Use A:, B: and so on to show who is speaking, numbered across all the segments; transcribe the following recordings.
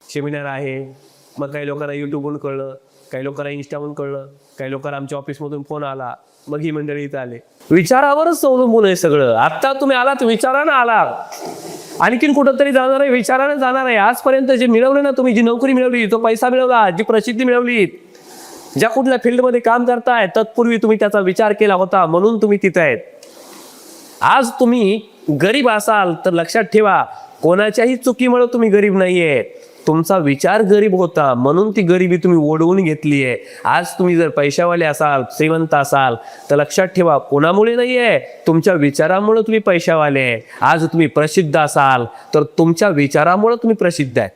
A: Seminar आहे, मग काही लोकांना यूट्यूबवरून कळलं, काही लोकांना इंस्टावरून कळलं, काही लोकांना आमच्या ऑफिसमधून फोन आला, मग ही मंडळी इथं आले. विचारावरच अवलंबून आहे सगळं. आता तुम्ही आलात विचारानं आला, आणखीन कुठंतरी जाणार आहे विचारानं जाणार आहे. आजपर्यंत जे मिळवलं ना तुम्ही, जी नोकरी मिळवली, तो पैसा मिळवला, जी प्रसिद्धी मिळवली, ज्या कुठल्या फील्डमध्ये काम करताय तत्पूर्वी तुम्ही त्याचा विचार केला होता म्हणून तुम्ही तिथे आहेत. आज तुम्ही गरीब असाल तर लक्षात ठेवा, कोणाच्याही चुकीमुळे तुम्ही गरीब नाहीये, तुमचा विचार गरीब होता म्हणून ती गरिबी तुम्ही ओढवून घेतली आहे. आज तुम्ही जर पैशावाले असाल, श्रीमंत असाल तर लक्षात ठेवा, कोणामुळे नाहीये, तुमच्या विचारामुळे तुम्ही पैशावाले आहे. आज तुम्ही प्रसिद्ध असाल तर तुमच्या विचारामुळे तुम्ही प्रसिद्ध आहे.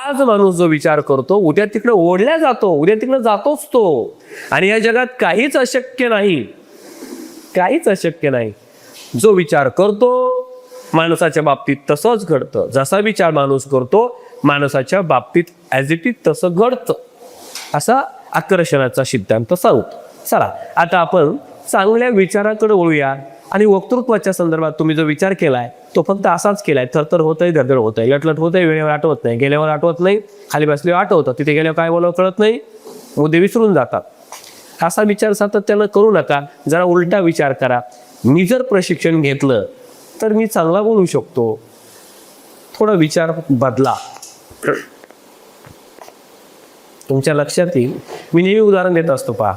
A: आज माणूस जो विचार करतो उद्या तिकडे ओढल्या जातो, उद्या तिकडे जातोच तो. आणि या जगात काहीच अशक्य नाही, काहीच अशक्य नाही. जो विचार करतो माणसाच्या बाबतीत तसंच घडतं. जसा विचार माणूस करतो माणसाच्या बाबतीत ॲज इट इज तसं घडतं. असा आकर्षणाचा सिद्धांत सांगतो. चला आता आपण चांगल्या विचाराकडे वळूया. आणि वक्तृत्वाच्या संदर्भात तुम्ही जो विचार केलाय तो फक्त असाच केलाय. थरथर होतंय, धडधड होतंय, लटलट होतंय, वेळेवर आठवत नाही, गेल्यावर आठवत नाही, खाली बसल्यावर आठवतं, तिथे गेल्यावर काय बोलावं कळत नाही, मुद्दे विसरून जातात. असा विचार सातत्यानं करू नका. जरा उलटा विचार करा. मी जर प्रशिक्षण घेतलं तर मी चांगला बोलू शकतो. थोडा विचार बदला. तुमच्या लक्षात येईल. मी नेहमी उदाहरण देत असतो. पहा,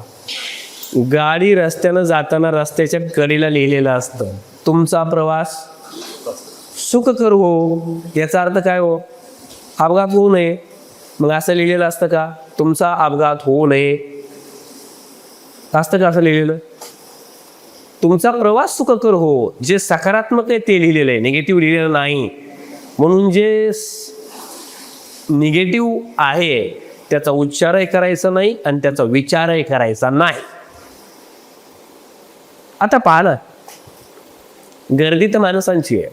A: गाडी रस्त्यानं जाताना रस्त्याच्या कडेला लिहिलेलं असतं, तुमचा प्रवास सुखकर हो. याचा अर्थ काय हो? अपघात होऊ नये. मग असं लिहिलेलं असतं का? तुमचा अपघात होऊ नये असतं का असं लिहिलेलं? तुमचा प्रवास सुखकर हो. जे सकारात्मक आहे ते लिहिलेलं आहे, निगेटिव्ह लिहिलेलं नाही. म्हणून जे निगेटिव्ह आहे त्याचा उच्चारही करायचा नाही आणि त्याचा विचारही करायचा नाही. आता पहा ना, गर्दी तर माणसांची आहे,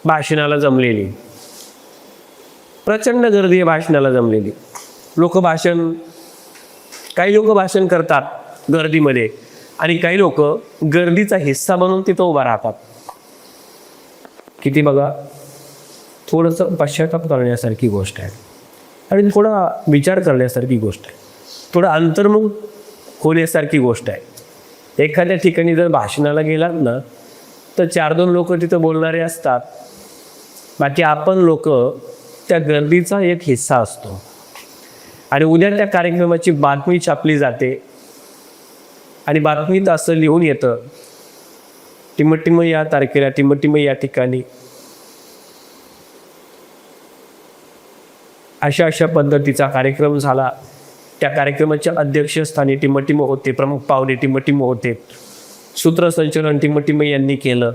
A: भाषणाला जमलेली, प्रचंड गर्दी आहे भाषणाला जमलेली. काही लोक भाषण करतात गर्दीमध्ये आणि काही लोक गर्दीचा हिस्सा बनून तिथं उभा राहतात. किती बघा, थोडंसं पश्चाताप करण्यासारखी गोष्ट आहे आणि थोडा विचार करण्यासारखी गोष्ट आहे, थोडं अंतर्मुख होण्यासारखी गोष्ट आहे. एखाद्या ठिकाणी जर भाषणाला गेलात ना तर 4-2 लोक तिथं बोलणारे असतात, बाकी आपण लोक त्या गर्दीचा एक हिस्सा असतो. आणि उद्या त्या कार्यक्रमाची बातमी छापली जाते आणि बातमीत असं लिहून येतं, टिमटिम या तारखेला, टिमटिम या ठिकाणी अशा अशा पद्धतीचा कार्यक्रम झाला. त्या कार्यक्रमाच्या अध्यक्षस्थानी टिमटिम होते, प्रमुख पाहुणे टिमटिम होते, सूत्रसंचलन टिमटिम यांनी केलं,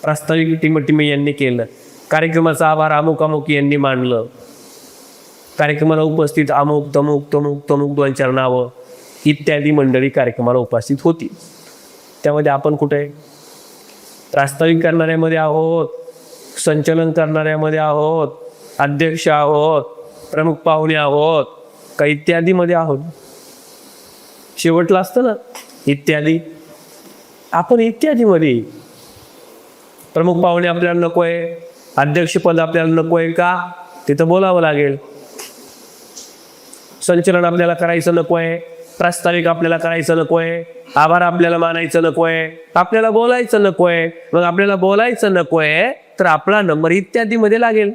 A: प्रास्ताविक टिमटिम यांनी केलं, कार्यक्रमाचा आभार अमुक अमुक यांनी मानलं, कार्यक्रमाला उपस्थित अमुक तमुक तमुक तमुक 2-4 नावं इत्यादी मंडळी कार्यक्रमाला उपस्थित होती. त्यामध्ये आपण कुठे? प्रास्ताविक करणाऱ्यामध्ये आहोत, संचलन करणाऱ्यामध्ये आहोत, अध्यक्ष आहोत, प्रमुख पाहुणे आहोत का इत्यादीमध्ये आहोत? शेवटला असतं ना इत्यादी. आपण इत्यादीमध्ये. प्रमुख पाहुणे आपल्याला नको आहे, अध्यक्षपद आपल्याला नको आहे का? तिथं बोलावं लागेल. संचलन आपल्याला करायचं नको आहे, प्रास्ताविक आपल्याला करायचं नको आहे, आभार आपल्याला मानायचं नको आहे, आपल्याला बोलायचं नको आहे. मग आपल्याला बोलायचं नको आहे तर आपला नंबर इत्यादीमध्ये लागेल.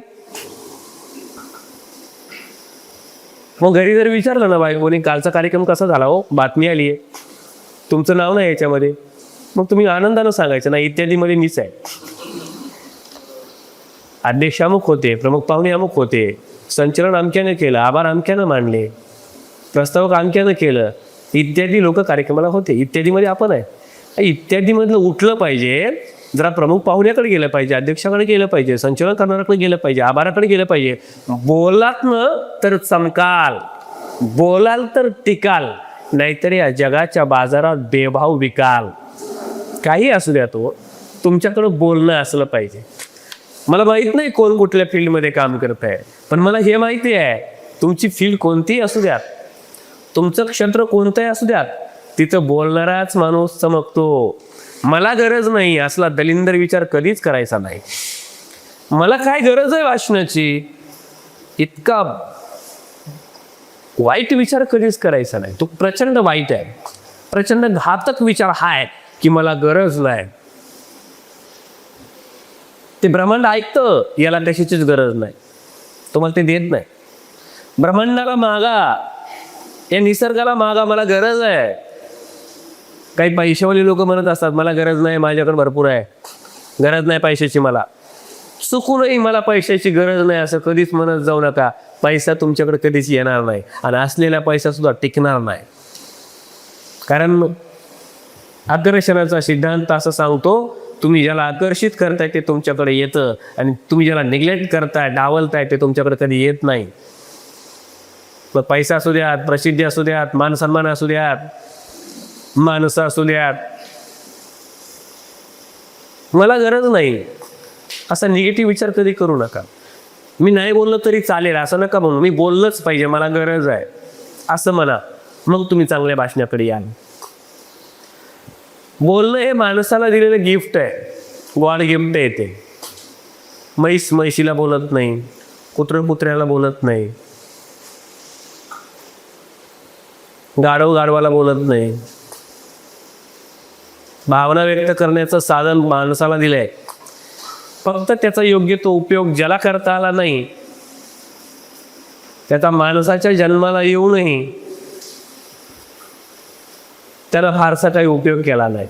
A: मग घरी जर विचारलं ना बायकोनी कालचा कार्यक्रम कसा झाला हो, बातमी आली आहे, तुमचं नाव नाही याच्यामध्ये, मग तुम्ही आनंदानं सांगायचं ना इत्यादीमध्ये मीच आहे. अध्यक्ष अमुक होते, प्रमुख पाहुणे अमुक होते, संचलन अमक्यानं केलं, आभार अमक्यानं मानले, प्रस्तावक अमक्यानं केलं, इत्यादी लोक कार्यक्रमाला होते. इत्यादीमध्ये आपण आहे. इत्यादीमधलं उठलं पाहिजे, जरा प्रमुख पाहुण्याकडे गेलं पाहिजे, अध्यक्षाकडे गेलं पाहिजे, संचलन करणाऱ्याकडे गेलं पाहिजे, आभाराकडे गेलं पाहिजे. बोलात ना तर चमकाल, बोलाल तर टिकाल, नाहीतर या जगाच्या बाजारात बेभाव विकाल. काही असू द्या, तो तुमच्याकडं बोलणं असलं पाहिजे. मला माहित नाही कोण कुठल्या फील्डमध्ये काम करत आहे, पण मला हे माहिती आहे तुमची फील्ड कोणतीही असू द्या, तुमचं क्षेत्र कोणतंही असू द्या, तिथं बोलणाराच माणूस चमकतो. मला गरज नाही असला दलिंदर विचार कधीच करायचा नाही. मला काय गरज आहे वाचनाची? इतका वाईट विचार कधीच करायचा नाही. तो प्रचंड वाईट आहे, प्रचंड घातक विचार हा आहे की मला गरज नाही. ते ब्रह्मांड ऐकतं, याला कशाचीच गरज नाही, तुम्हाला ते देत नाही. ब्रह्मांडाला मागा, या निसर्गाला मागा, मला गरज आहे. काही पैशावाले लोक म्हणत असतात मला गरज नाही, माझ्याकडे भरपूर आहे, गरज नाही पैशाची मला. चुकूनही मला पैशाची गरज नाही असं कधीच म्हणत जाऊ नका. पैसा तुमच्याकडे कधीच येणार नाही आणि असलेला पैसा सुद्धा टिकणार नाही. कारण आकर्षणाचा सिद्धांत असं सांगतो, तुम्ही ज्याला आकर्षित करताय ते तुमच्याकडे येतं आणि तुम्ही ज्याला निग्लेक्ट करताय, डावलताय, ते तुमच्याकडे कधी येत नाही. मग पैसा असू द्यात, प्रसिद्धी असू द्यात, मान सन्मान असू द्यात, माणसं असू द्यात, मला गरज नाही असा निगेटिव्ह विचार कधी करू नका. मी नाही बोललो तरी चालेल असं नका म्हणू, मी बोललंच पाहिजे, मला गरज आहे असं म्हणा. मग तुम्ही चांगल्या भाषणाकडे याल. बोलणं हे माणसाला दिलेलं गिफ्ट आहे, गॉड गिफ्ट आहे ते. म्हैस म्हैशीला बोलत नाही, कुत्रं कुत्र्याला बोलत नाही, गाढव गाढवाला बोलत नाही. भावना व्यक्त करण्याचं साधन माणसाला दिलंय, फक्त त्याचा योग्य तो उपयोग ज्याला करता आला नाही, त्याचा माणसाच्या जन्माला येऊनही त्याला फारसा काही उपयोग केला नाही.